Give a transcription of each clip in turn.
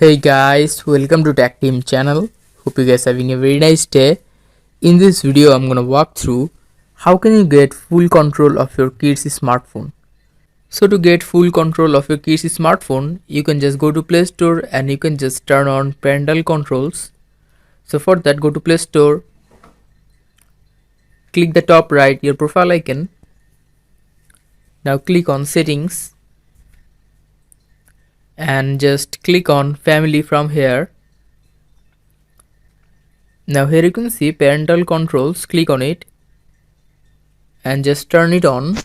Hey guys, welcome to Tech Team channel. Hope you guys are having a very nice day. In this video, I'm gonna walk through how can you get full control of your kids' smartphone. So to get full control of your kids' smartphone, you can just go to Play Store and you can just turn on parental controls. So for that, go to Play Store, click the top right your profile icon. Now click on Settings and just click on Family from here. Now here you can see parental controls, click on it and just turn it on.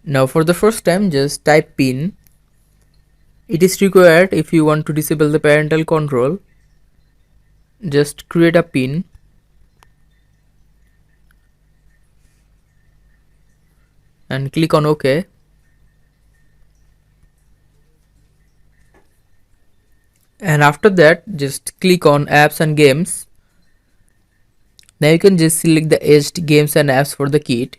Now for the first time just type PIN. It is required if you want to disable the parental control. Just create a PIN and click on OK. And after that just click on apps and games. Now you can just select the edged games and apps for the kid.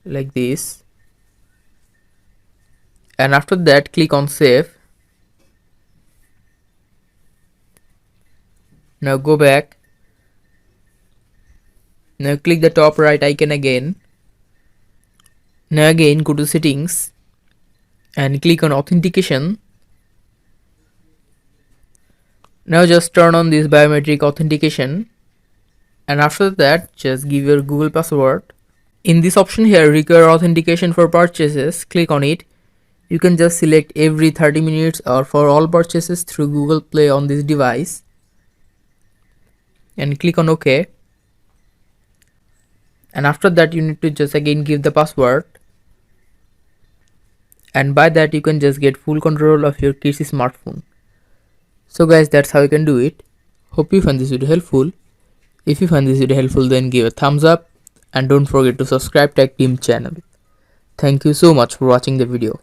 Like this. And after that click on save. Now go back. Now click the top right icon again. Now again go to settings and click on authentication. Now just turn on this biometric authentication and after that just give your Google password. In this option here, require authentication for purchases, click on it. You can just select every 30 minutes or for all purchases through Google Play on this device and click on OK. And after that you need to just again give the password, and by that you can just get full control of your kids' smartphone. So guys, that's how you can do it. Hope you find this video helpful. If you find this video helpful, then give a thumbs up and don't forget to subscribe Tech Team channel. Thank you so much for watching the video.